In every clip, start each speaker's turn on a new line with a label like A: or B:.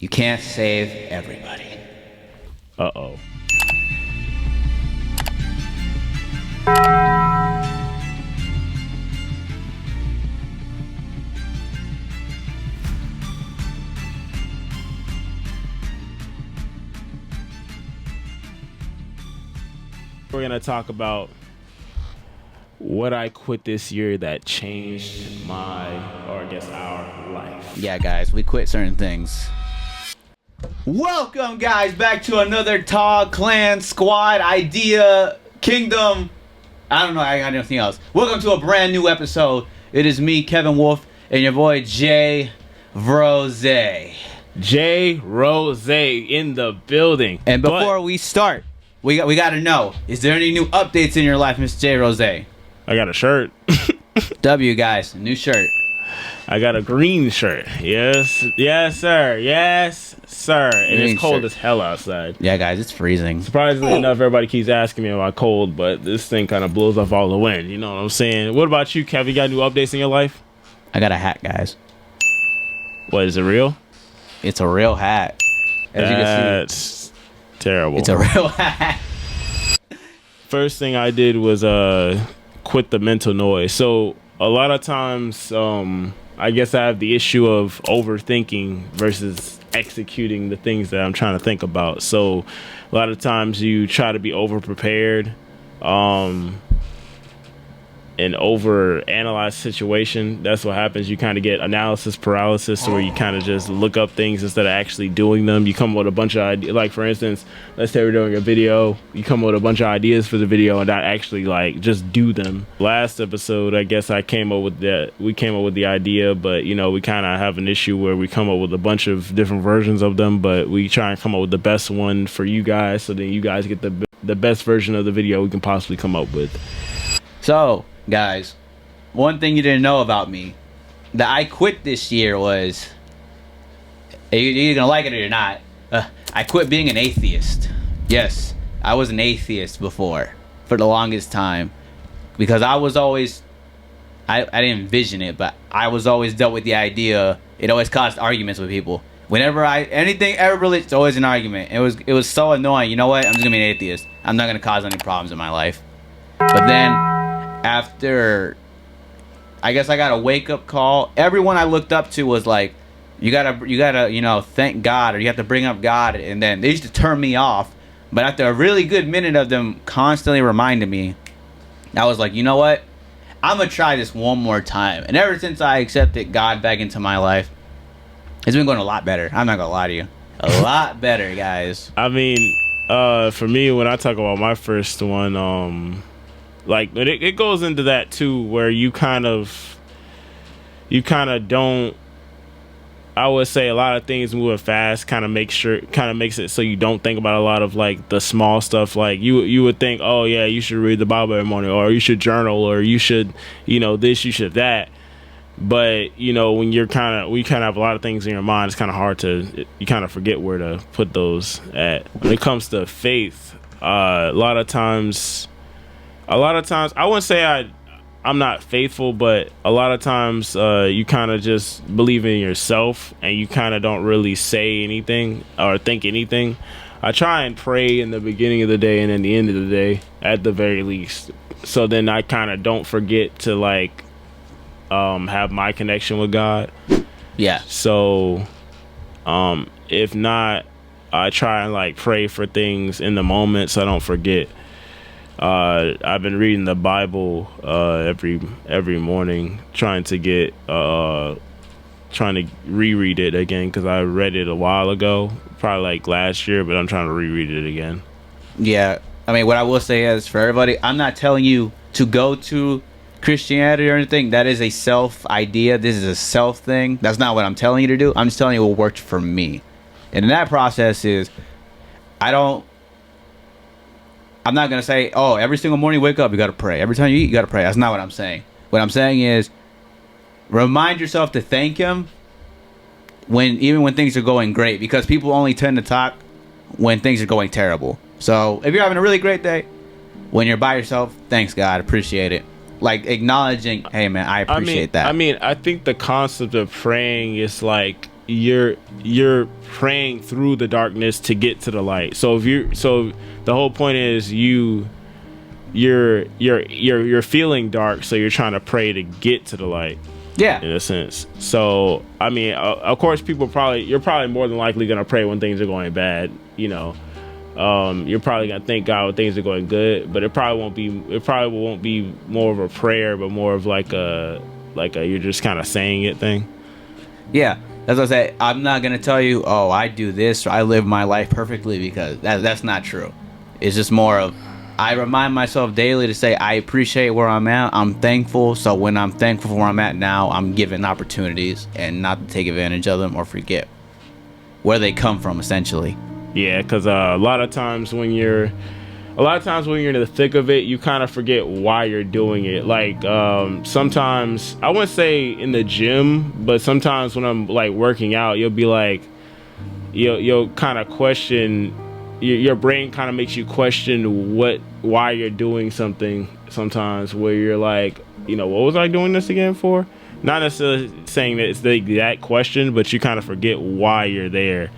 A: You can't save everybody.
B: Uh-oh. We're going to talk about what I quit this year that changed our life.
A: Yeah, guys, we quit certain things. Welcome, guys, back to another Tog Clan Squad Idea Kingdom. I don't know, I got anything else. Welcome to a brand new episode. It is me, Kevin Wolf, and your boy Jay Rose.
B: J Rose in the building.
A: And before we start, we got to know, is there any new updates in your life, Mr. J Rose?
B: I got a shirt.
A: W, guys, new shirt.
B: I got a green shirt. Yes, sir. And
A: Green
B: it's cold
A: shirt.
B: as hell outside.
A: Yeah, guys, it's freezing.
B: Surprisingly enough, everybody keeps asking me about cold, but this thing kind of blows off all the wind. You know what I'm saying? What about you, Kev? You got new updates in your life?
A: I got a hat, guys.
B: What, is it real?
A: It's a real hat. As you can see,
B: That's terrible.
A: it's a real hat.
B: First thing I did was quit the mental noise. So a lot of times, I guess I have the issue of overthinking versus executing the things that I'm trying to think about. So a lot of times you try to be over prepared and over analyze situation. That's what happens. You kind of get analysis paralysis, where you kind of just look up things instead of actually doing them. You come up with a bunch of ideas. Like, for instance, let's say we're doing a video, you come up with a bunch of ideas for the video and not actually like just do them. Last episode, I guess we came up with the idea, but you know, we kind of have an issue where we come up with a bunch of different versions of them, but we try and come up with the best one for you guys, so then you guys get the best version of the video we can possibly come up with.
A: So, guys, one thing you didn't know about me that I quit this year was, you're gonna like it or you're not, I quit being an atheist. Yes, I was an atheist before for the longest time, because I was always, I didn't envision it, but I was always dealt with the idea. It always caused arguments with people. Whenever anything ever relates, it's always an argument. It was so annoying. You know what? I'm just gonna be an atheist. I'm not gonna cause any problems in my life. But then, after, I guess I got a wake-up call. Everyone I looked up to was like, you gotta, you know, thank God, or you have to bring up God. And then they used to turn me off. But after a really good minute of them constantly reminding me, I was like, you know what? I'm gonna try this one more time. And ever since I accepted God back into my life, it's been going a lot better. I'm not gonna lie to you. A lot better, guys.
B: I mean, for me, when I talk about my first one, like it goes into that too, where you kind of don't, I would say a lot of things moving fast kind of makes it so you don't think about a lot of like the small stuff. Like you would think, oh yeah, you should read the Bible every morning, or you should journal, or you should, you know, this, you should that. But you know, when we kind of have a lot of things in your mind, it's kind of hard you kind of forget where to put those at. When it comes to faith, a lot of times I wouldn't say I'm not faithful, but a lot of times you kind of just believe in yourself and you kind of don't really say anything or think anything. I try and pray in the beginning of the day and in the end of the day, at the very least. So then I kind of don't forget to like have my connection with God.
A: Yeah.
B: So if not, I try and like pray for things in the moment so I don't forget. I've been reading the Bible every morning, trying to reread it again, because I read it a while ago, probably like last year, but I'm trying to reread it again.
A: Yeah, I mean, what I will say is, for everybody, I'm not telling you to go to Christianity or anything. That is a self idea. This is a self thing. That's not what I'm telling you to do. I'm just telling you what worked for me. And in that process is, I'm not going to say, oh, every single morning you wake up, you got to pray. Every time you eat, you got to pray. That's not what I'm saying. What I'm saying is, remind yourself to thank him even when things are going great, because people only tend to talk when things are going terrible. So if you're having a really great day, when you're by yourself, thanks God, appreciate it. Like acknowledging, hey man, I appreciate that.
B: I mean, I think the concept of praying is like you're praying through the darkness to get to the light. So the whole point is you're feeling dark, so you're trying to pray to get to the light.
A: Yeah,
B: in a sense. So I mean, of course, you're probably more than likely gonna pray when things are going bad. You know, you're probably gonna thank God when things are going good, but it probably won't be more of a prayer, but more of like a you're just kind of saying it thing.
A: Yeah, that's what I say. I'm not gonna tell you, oh, I do this or I live my life perfectly, because that's not true. It's just more of, I remind myself daily to say I appreciate where I'm at. I'm thankful. So when I'm thankful for where I'm at now, I'm given opportunities and not to take advantage of them or forget where they come from, essentially.
B: Yeah, because a lot of times when you're in the thick of it, you kind of forget why you're doing it. Like sometimes, I wouldn't say in the gym, but sometimes when I'm like working out, you'll be like, you'll kind of question. Your brain kind of makes you question why you're doing something sometimes, where you're like, what was I doing this again for? Not necessarily saying that it's the exact question, but you kind of forget why you're there.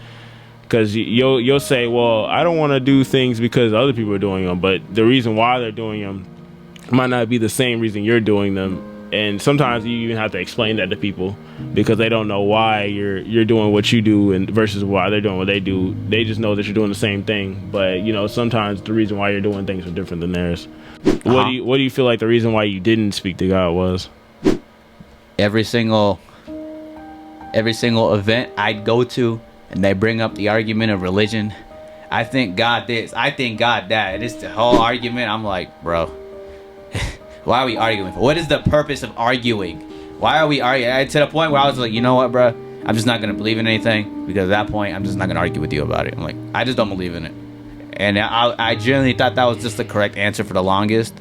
B: Because you'll say, well, I don't want to do things because other people are doing them, but the reason why they're doing them might not be the same reason you're doing them. And sometimes you even have to explain that to people, because they don't know why you're doing what you do and versus why they're doing what they do. They just know that you're doing the same thing, but sometimes the reason why you're doing things are different than theirs. What do you feel like the reason why you didn't speak to God was?
A: Every single event I'd go to, and they bring up the argument of religion. I think God this, I think God that. And it's the whole argument. I'm like, bro, why are we arguing for? What is the purpose of arguing? Why are we arguing? To the point where I was like, you know what, bro? I'm just not going to believe in anything, because at that point, I'm just not going to argue with you about it. I'm like, I just don't believe in it. And I genuinely thought that was just the correct answer for the longest.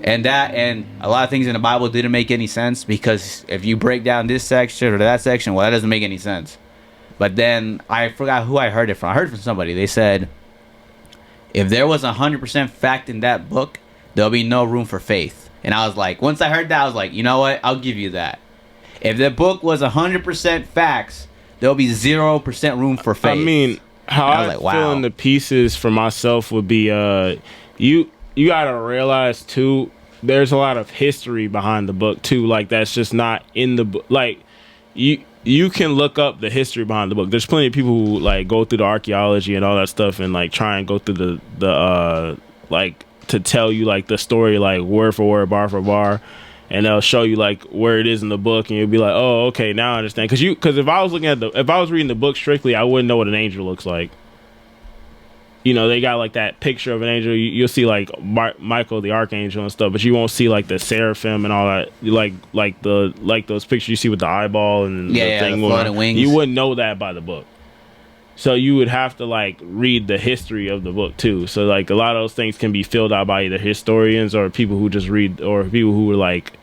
A: And a lot of things in the Bible didn't make any sense, because if you break down this section or that section, well, that doesn't make any sense. But then I forgot who I heard it from. I heard it from somebody. They said, if there was 100% fact in that book, there'll be no room for faith. And I was like, once I heard that, I was like, you know what? I'll give you that. If the book was 100% facts, there'll be 0% room for faith.
B: I mean, how I feel in the pieces for myself would be, you gotta realize too, there's a lot of history behind the book too. Like, that's just not in the book. Like, you can look up the history behind the book. There's plenty of people who like go through the archaeology and all that stuff and like try and go through the like to tell you like the story like word for word, bar for bar, and they'll show you like where it is in the book, and you'll be like, oh, okay, now I understand. Because if I was reading the book strictly, I wouldn't know what an angel looks like. They got like that picture of an angel. You'll see like Michael the archangel and stuff, but you won't see like the seraphim and all that. Like those pictures you see with the eyeball and the thing.
A: The floating wings.
B: You wouldn't know that by the book. So you would have to like read the history of the book too. So like a lot of those things can be filled out by either historians or people who just read, or people who are like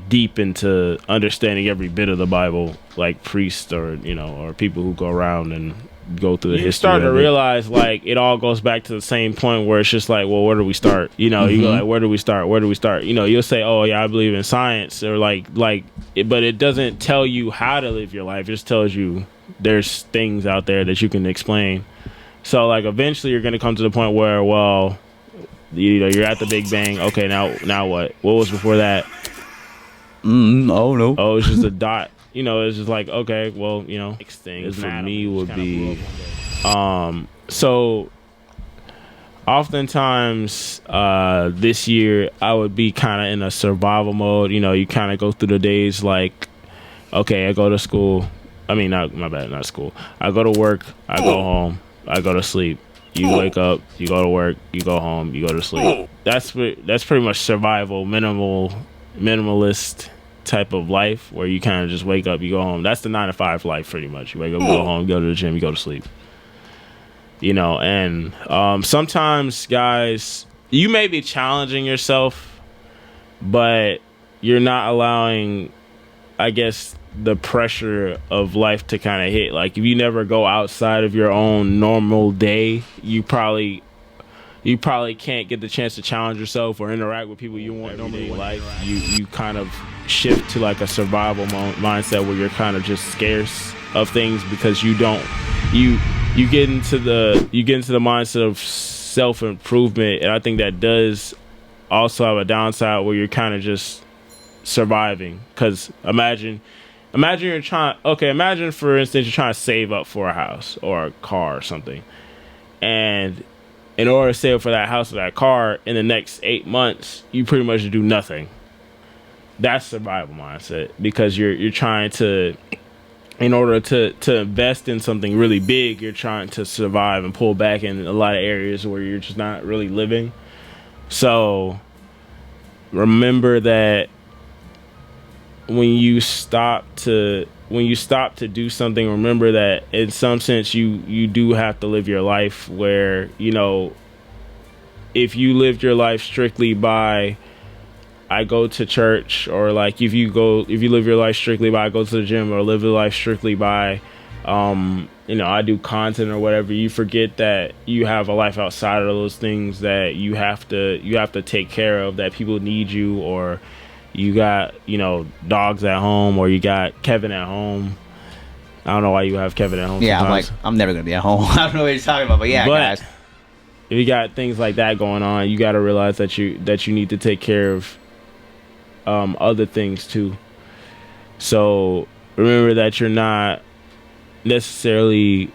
B: deep into understanding every bit of the Bible, like priests or or people who go around and go through the history. You start to realize like it all goes back to the same point where it's just like, well, where do we start? You go like, where do we start? You'll say, oh yeah, I believe in science, or but it doesn't tell you how to live your life. It just tells you there's things out there that you can explain. So like eventually you're gonna come to the point where, well, you're at the Big Bang. Okay, now what was before that?
A: Oh no.
B: Oh, it's just a dot. It's just like, okay, well, next thing for me would be, so oftentimes, this year I would be kind of in a survival mode. You kind of go through the days like, okay, I go to school. I mean, not school. I go to work, I go home, I go to sleep. You wake up, you go to work, you go home, you go to sleep. That's pretty much survival, minimalist type of life, where you kind of just wake up, you go home. That's the 9-to-5 life pretty much. You wake up, you go home, you go to the gym, you go to sleep. And sometimes, guys, you may be challenging yourself, but you're not allowing, I guess, the pressure of life to kind of hit. Like if you never go outside of your own normal day, you probably can't get the chance to challenge yourself or interact with people you want normally in life. You kind of shift to like a survival mindset where you're kind of just scarce of things because you get into the mindset of self-improvement, and I think that does also have a downside where you're kind of just surviving. Because imagine you're trying, imagine for instance you're trying to save up for a house or a car or something, and in order to save for that house or that car in the next 8 months, you pretty much do nothing. That's survival mindset, because you're trying to, in order to invest in something really big, you're trying to survive and pull back in a lot of areas where you're just not really living. So remember that when you stop to do something, remember that in some sense you do have to live your life where, you know, if you lived your life strictly by I go to church, or like if you live your life strictly by I go to the gym, or live your life strictly by I do content or whatever, you forget that you have a life outside of those things that you have to take care of, that people need you, or you got, dogs at home, or you got Kevin at home. I don't know why you have Kevin at home.
A: Yeah,
B: sometimes.
A: I'm never gonna be at home. I don't know what you're talking about, but guys.
B: If you got things like that going on, you got to realize that you need to take care of other things too. So remember that you're not necessarily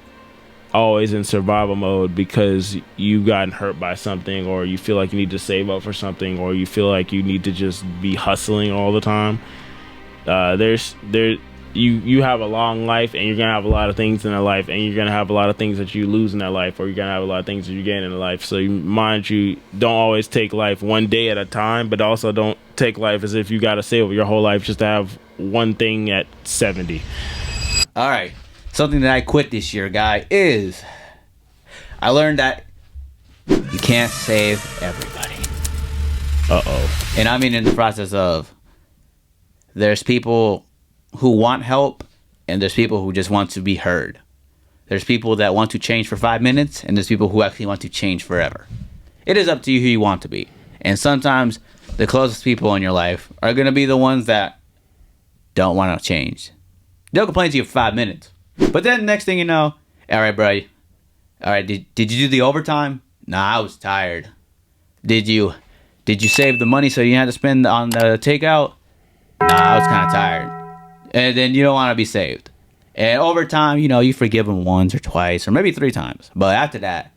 B: always in survival mode because you've gotten hurt by something, or you feel like you need to save up for something, or you feel like you need to just be hustling all the time. You have a long life, and you're gonna have a lot of things in that life, and you're gonna have a lot of things that you lose in that life, or you're gonna have a lot of things that you gain in life. So mind you, don't always take life one day at a time, but also don't take life as if you gotta save your whole life just to have one thing at 70.
A: All right, something that I quit this year, guy, is I learned that you can't save everybody. And I mean in the process of, there's people who want help, and there's people who just want to be heard. There's people that want to change for 5 minutes, and there's people who actually want to change forever. It is up to you who you want to be. And sometimes the closest people in your life are going to be the ones that don't want to change. They'll complain to you for 5 minutes, but then next thing you know, all right, bro, all right, did you do the overtime? Nah, I was tired. Did you save the money so you didn't have to spend on the takeout? Nah, I was kind of tired. And then you don't want to be saved. And over time, you forgive them once or twice or maybe 3 times. But after that,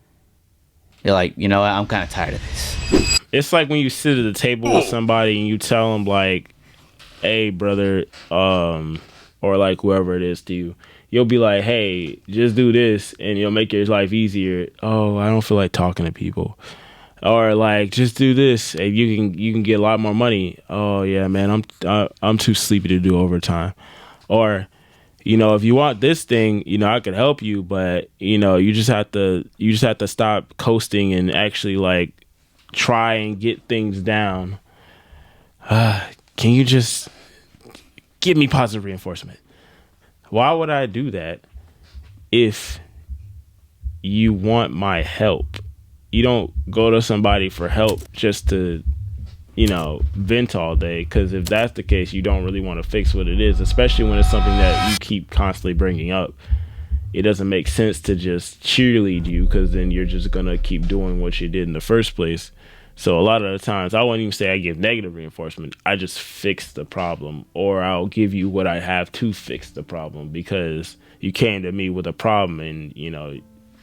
A: you're like, you know what? I'm kind of tired of this.
B: It's like when you sit at the table with somebody and you tell them like, hey, brother, or like whoever it is to you, you'll be like, hey, just do this and you'll make your life easier. Oh, I don't feel like talking to people. Or like, just do this and you can get a lot more money. Oh yeah, man, I'm too sleepy to do overtime. Or, if you want this thing, I could help you, but you just have to stop coasting and actually like try and get things down. Can you just give me positive reinforcement? Why would I do that if you want my help? You don't go to somebody for help just to, vent all day. Because if that's the case, you don't really want to fix what it is, especially when it's something that you keep constantly bringing up. It doesn't make sense to just cheerlead you, because then you're just going to keep doing what you did in the first place. So a lot of the times, I won't even say I give negative reinforcement. I just fix the problem, or I'll give you what I have to fix the problem, because you came to me with a problem and,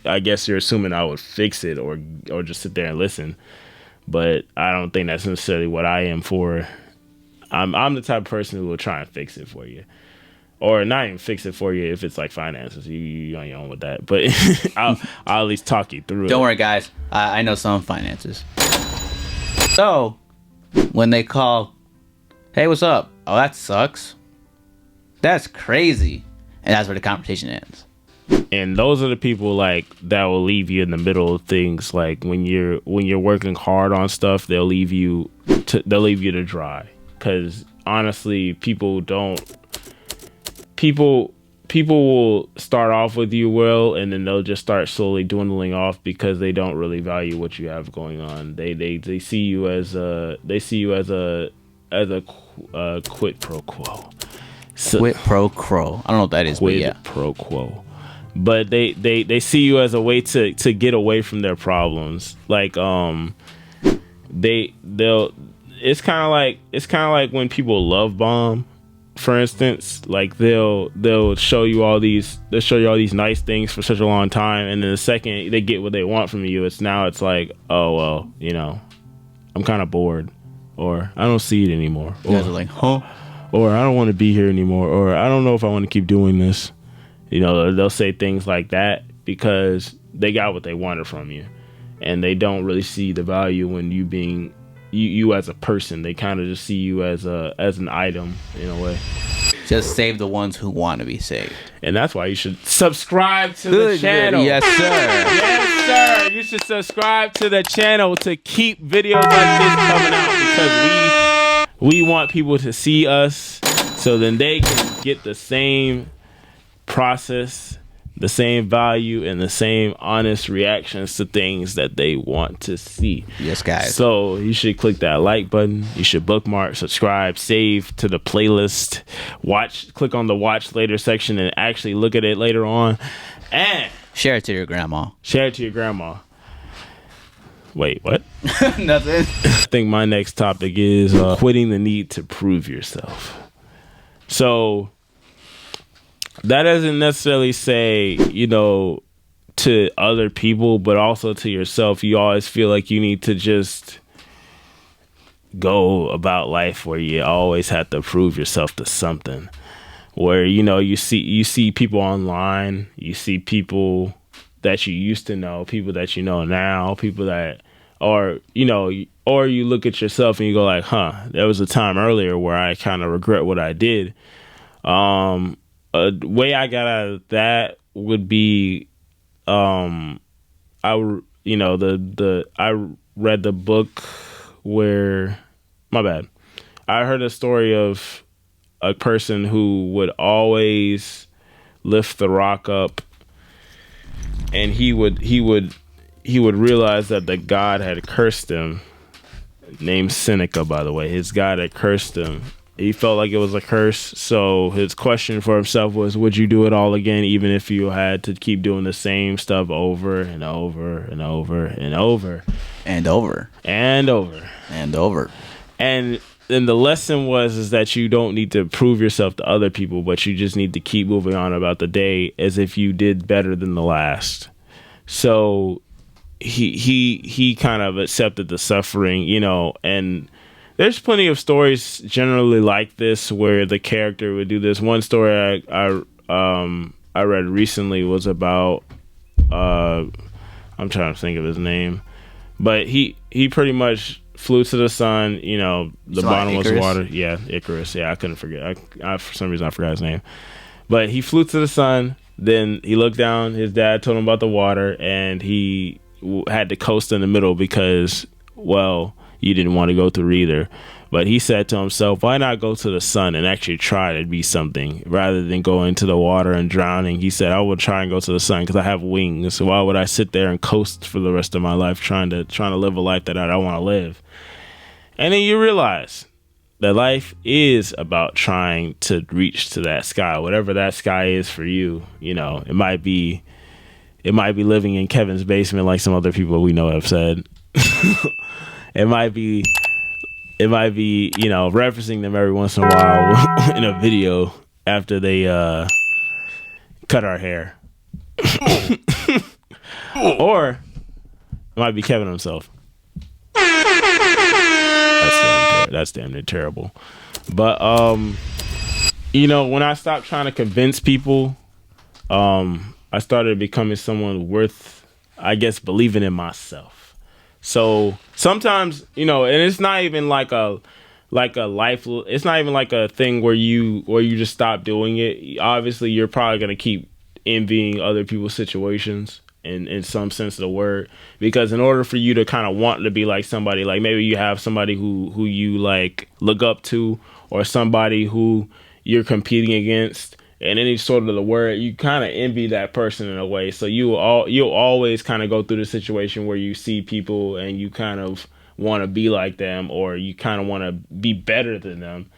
B: I guess you're assuming I would fix it or just sit there and listen. But I don't think that's necessarily what I am for. I'm the type of person who will try and fix it for you. Or not even fix it for you if it's like finances. You're on your own with that. But I'll at least talk you through it.
A: Don't worry, guys. I know some finances. So, when they call, hey, what's up? Oh, that sucks. That's crazy. And that's where the conversation ends.
B: And those are the people like that will leave you in the middle of things. Like when you're working hard on stuff, they'll leave you to dry. Because honestly, people will start off with you well, and then they'll just start slowly dwindling off because they don't really value what you have going on. They see you as a quid pro quo. So,
A: Quid pro quo. I don't know what that is, but
B: quid
A: yeah.
B: pro quo. But they see you as a way to get away from their problems. Like they'll it's kind of like when people love bomb, for instance. Like they'll show you all these nice things for such a long time, and then the second they get what they want from you, it's like, oh well, I'm kind of bored, or I don't see it anymore,
A: You guys are like, huh?
B: or I don't want to be here anymore, or I don't know if I want to keep doing this. They'll say things like that because they got what they wanted from you, and they don't really see the value in you being you as a person. They kind of just see you as an item in a way.
A: Just save the ones who want to be saved.
B: And that's why you should subscribe to the channel.
A: Yes, sir.
B: Yes, sir. You should subscribe to the channel to keep videos like this coming out, because we want people to see us so then they can get the same process, the same value, and the same honest reactions to things that they want to see.
A: Yes, guys.
B: So you should click that like button. You should bookmark, subscribe, save to the playlist, click on the watch later section and actually look at it later on, and
A: share it to your grandma.
B: Wait, what?
A: Nothing.
B: I think my next topic is quitting the need to prove yourself. So that doesn't necessarily say, to other people, but also to yourself. You always feel like you need to just go about life where you always have to prove yourself to something. Where, you see people online, you see people that you used to know, people that you know now, people that or you look at yourself and you go like, there was a time earlier where I kind of regret what I did. A way I got out of that would be, I read the book where, my bad, I heard a story of a person who would always lift the rock up, and he would realize that the God had cursed him, named Seneca, by the way. His God had cursed him. He felt like it was a curse, so his question for himself was, would you do it all again, even if you had to keep doing the same stuff over and over and over and over
A: and over
B: and over
A: and over?
B: And then the lesson was that you don't need to prove yourself to other people, but you just need to keep moving on about the day as if you did better than the last. So he kind of accepted the suffering, and there's plenty of stories generally like this where the character would do this. One story I read recently was about I'm trying to think of his name, but he pretty much flew to the sun. The bottomless water. Yeah, Icarus. Yeah, I couldn't forget. I for some reason I forgot his name, but he flew to the sun. Then he looked down. His dad told him about the water, and he had to coast in the middle because, well, you didn't want to go through either. But he said to himself, why not go to the sun and actually try to be something rather than go into the water and drowning? He said, I would try and go to the sun because I have wings. So why would I sit there and coast for the rest of my life trying to live a life that I don't want to live? And then you realize that life is about trying to reach to that sky, whatever that sky is for you. It might be living in Kevin's basement like some other people we know have said. It might be, referencing them every once in a while in a video after they cut our hair. Or it might be Kevin himself. That's damn near terrible. But when I stopped trying to convince people, I started becoming someone worth, I guess, believing in myself. So sometimes, and it's not even like a life. It's not even like a thing where you just stop doing it. Obviously, you're probably gonna keep envying other people's situations in some sense of the word, because in order for you to kind of want to be like somebody, like maybe you have somebody who you like look up to, or somebody who you're competing against. And any sort of the word, you kind of envy that person in a way. So you'll always kind of go through the situation where you see people and you kind of want to be like them, or you kind of want to be better than them.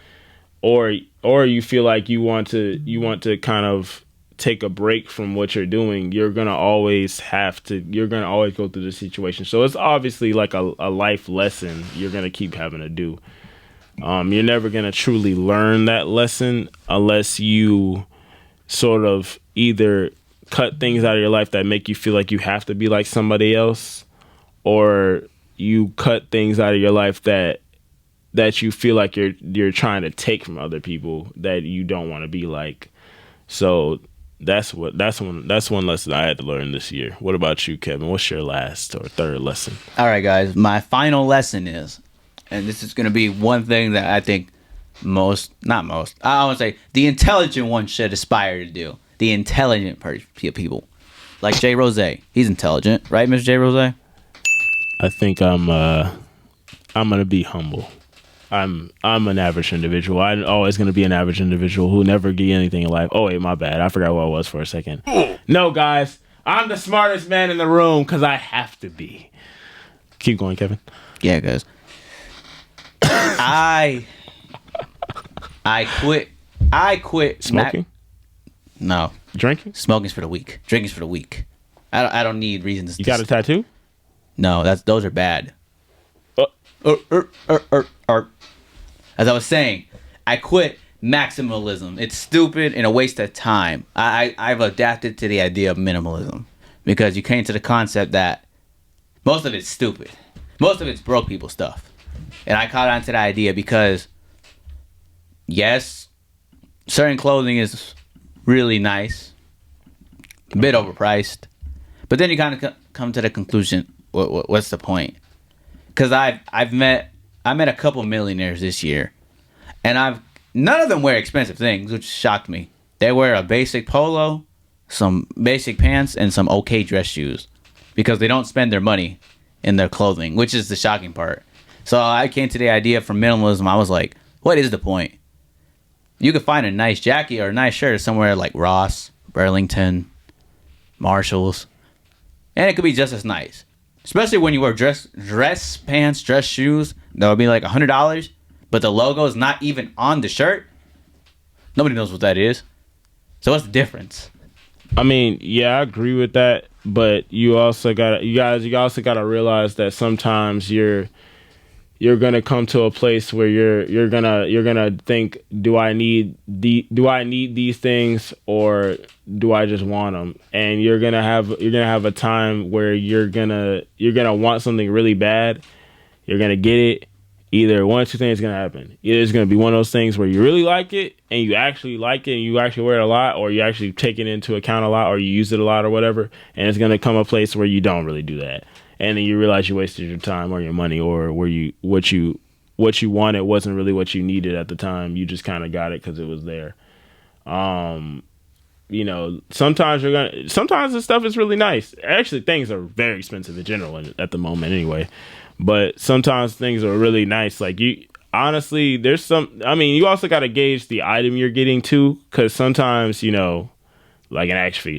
B: or you feel like you want to kind of take a break from what you're doing, you're gonna always go through the situation. So it's obviously like a life lesson you're gonna keep having to do. You're never gonna truly learn that lesson unless you sort of either cut things out of your life that make you feel like you have to be like somebody else, or you cut things out of your life that you feel like you're trying to take from other people that you don't want to be like. So that's one lesson I had to learn this year. What about you, Kevin? What's your last or third lesson?
A: All right, guys. My final lesson is, and this is going to be one thing that I think I want to say the intelligent ones should aspire to do. The intelligent people. Like Jay Rose. He's intelligent, right, Mr. Jay Rose?
B: I think I'm going to be humble. I'm an average individual. I'm always going to be an average individual who never get anything in life. Oh, wait, my bad. I forgot who I was for a second. No, guys. I'm the smartest man in the room because I have to be. Keep going, Kevin.
A: Yeah, guys. I quit
B: smoking.
A: No.
B: Drinking.
A: Smoking's for the weak. Drinking's for the weak. I don't need reasons.
B: You got a tattoo?
A: No, those are bad. As I was saying, I quit maximalism. It's stupid and a waste of time. I've adapted to the idea of minimalism because you came to the concept that most of it's stupid. Most of it's broke people stuff. And I caught on to the idea because, yes, certain clothing is really nice, a bit overpriced, but then you kind of come to the conclusion, what's the point? Because I met a couple millionaires this year, and none of them wear expensive things, which shocked me. They wear a basic polo, some basic pants, and some okay dress shoes, because they don't spend their money in their clothing, which is the shocking part. So I came to the idea from minimalism. I was like, what is the point? You could find a nice jacket or a nice shirt somewhere like Ross, Burlington, Marshalls, and it could be just as nice. Especially when you wear dress pants, dress shoes, that would be like $100, but the logo is not even on the shirt. Nobody knows what that is. So what's the difference?
B: I mean, yeah, I agree with that, but you also gotta realize that sometimes you're gonna come to a place where you're gonna think, do I need these things or do I just want them? And you're gonna have a time where you're gonna want something really bad. You're gonna get it. Either one or two things is gonna happen. Either it's gonna be one of those things where you really like it and you actually like it and you actually wear it a lot, or you actually take it into account a lot, or you use it a lot or whatever. And it's gonna come a place where you don't really do that. And then you realize you wasted your time or your money, or what you wanted wasn't really what you needed at the time. You just kind of got it because it was there. Sometimes the stuff is really nice. Actually, things are very expensive in general at the moment anyway. But sometimes things are really nice. Like you also got to gauge the item you're getting too, because sometimes, like an action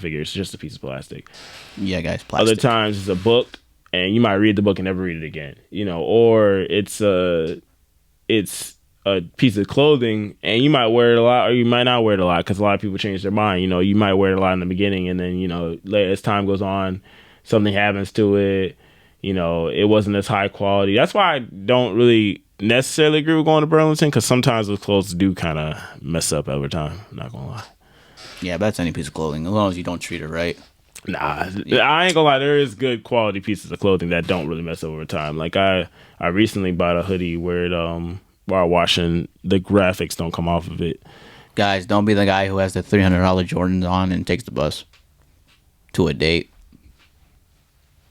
B: figure, it's just a piece of plastic.
A: Yeah, guys, plastic.
B: Other times it's a book, and you might read the book and never read it again. Or it's a piece of clothing, and you might wear it a lot, or you might not wear it a lot, because a lot of people change their mind. You might wear it a lot in the beginning, and then later as time goes on, something happens to it. It wasn't as high quality. That's why I don't really necessarily agree with going to Burlington, because sometimes those clothes do kind of mess up over time. I'm not gonna lie.
A: Yeah, but that's any piece of clothing, as long as you don't treat it right.
B: Nah, yeah. I ain't gonna lie. There is good quality pieces of clothing that don't really mess up over time. Like I recently bought a hoodie where while washing, the graphics don't come off of it.
A: Guys, don't be the guy who has the $300 Jordans on and takes the bus to a date.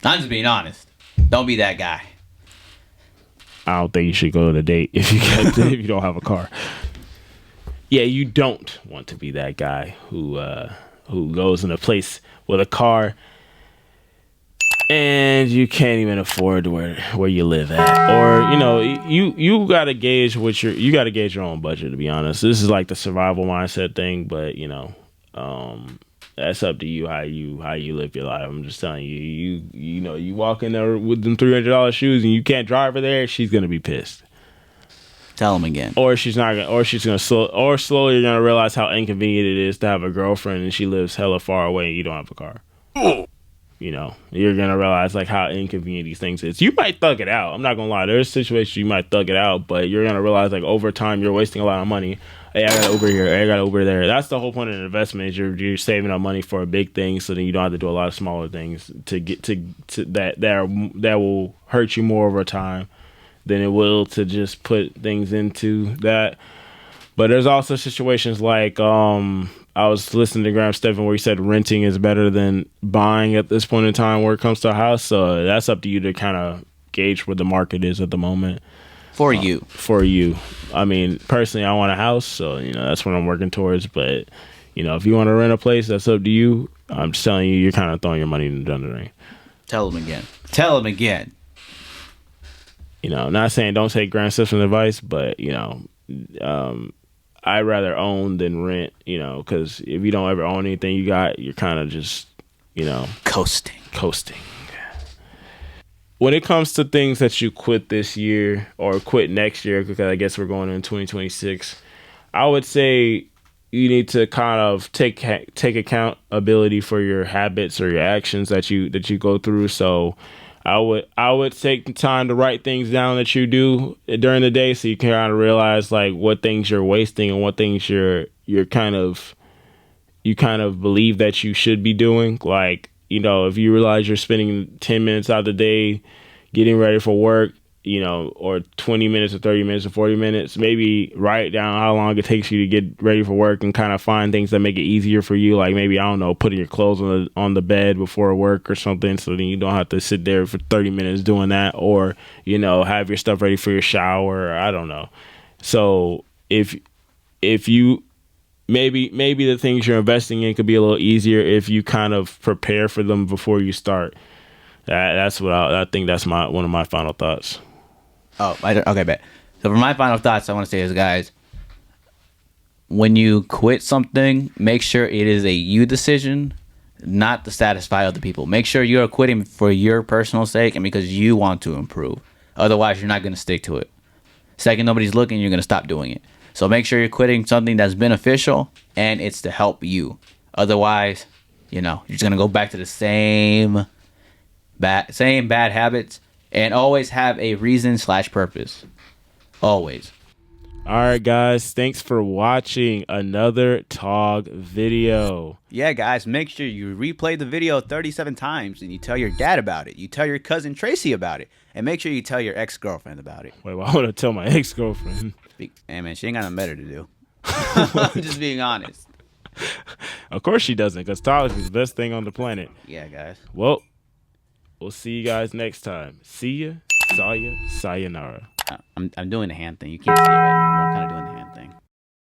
A: I'm just being honest. Don't be that guy.
B: I don't think you should go on a date if you don't have a car. Yeah, you don't want to be that guy who goes in a place with a car and you can't even afford where you live at, or you gotta gauge your own budget. To be honest, this is like the survival mindset thing, but that's up to you how you live your life. I'm just telling you, you walk in there with them $300 shoes and you can't drive her there, she's gonna be pissed.
A: Tell them again.
B: Or she's not gonna, or she's gonna slowly you're gonna realize how inconvenient it is to have a girlfriend and she lives hella far away and you don't have a car. You know, you're gonna realize like how inconvenient these things is. You might thug it out. I'm not gonna lie. There's situations you might thug it out, but you're gonna realize like over time you're wasting a lot of money. Hey, I got Uber here. Hey, I got Uber there. That's the whole point of an investment. Is you're saving up money for a big thing, so then you don't have to do a lot of smaller things to get to that will hurt you more over time than it will to just put things into that. But there's also situations like I was listening to Graham Stephan where he said renting is better than buying at this point in time where it comes to a house. So that's up to you to kind of gauge where the market is at the moment.
A: For you.
B: For you. I mean, personally, I want a house, so, you know, that's what I'm working towards. But, you know, if you want to rent a place, that's up to you. I'm just telling you, you're kind of throwing your money in the ring.
A: Tell them again. Tell them again.
B: You know, not saying don't take Graham Stephan's advice, but, you know, I'd rather own than rent, you know, because if you don't ever own anything you're kind of just, you know.
A: Coasting.
B: When it comes to things that you quit this year or quit next year, because I guess we're going in 2026, I would say you need to kind of take accountability for your habits or your actions that you go through. So I would take the time to write things down that you do during the day, so you can kind of realize like what things you're wasting and what things you kind of believe that you should be doing. Like, you know, if you realize you're spending 10 minutes out of the day getting ready for work, you know, or 20 minutes or 30 minutes or 40 minutes, maybe write down how long it takes you to get ready for work and kind of find things that make it easier for you. Like maybe, I don't know, putting your clothes on the bed before work or something, so then you don't have to sit there for 30 minutes doing that, or, you know, have your stuff ready for your shower, or I don't know. So if you maybe the things you're investing in could be a little easier if you kind of prepare for them before you start. That's what I think. That's one of my final thoughts.
A: Oh, okay, bet. So for my final thoughts, I want to say is, guys, when you quit something, make sure it is a you decision, not to satisfy other people. Make sure you're quitting for your personal sake and because you want to improve. Otherwise, you're not going to stick to it. Second, nobody's looking, you're going to stop doing it. So make sure you're quitting something that's beneficial and it's to help you. Otherwise, you know, you're just going to go back to the same bad habits, and always have a reason/purpose. Always.
B: All right, guys. Thanks for watching another TOG video.
A: Yeah, guys, make sure you replay the video 37 times and you tell your dad about it. You tell your cousin Tracy about it. And make sure you tell your ex-girlfriend about it.
B: Wait, well, I want to tell my ex-girlfriend.
A: Hey, man, she ain't got nothing better to do. I'm just being honest.
B: Of course she doesn't, because TOG is the best thing on the planet.
A: Yeah, guys.
B: Well, we'll see you guys next time. See ya, saw ya, sayonara.
A: I'm doing the hand thing. You can't see it right now, but I'm kind of doing